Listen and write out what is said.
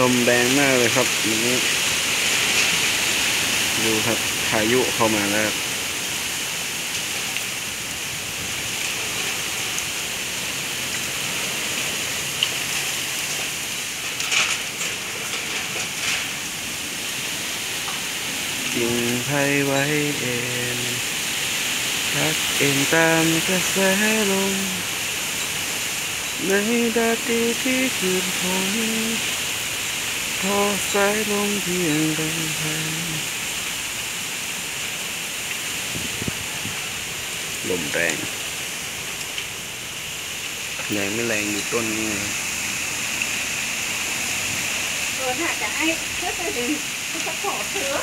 ลมแรงมากเลยครับนี้ดูครับพายุเข้ามาแล้วกิ่งไผ่ไว้เอ็นพักเอ็นตามกระแสลมในดาดีที่คืนฝนพอสายลมเพียงลำพังลมแรงแรงไม่แรงอยู่ต้นนี้ตัวน่าจะให้เพื่อจะดึงจะขอเถือ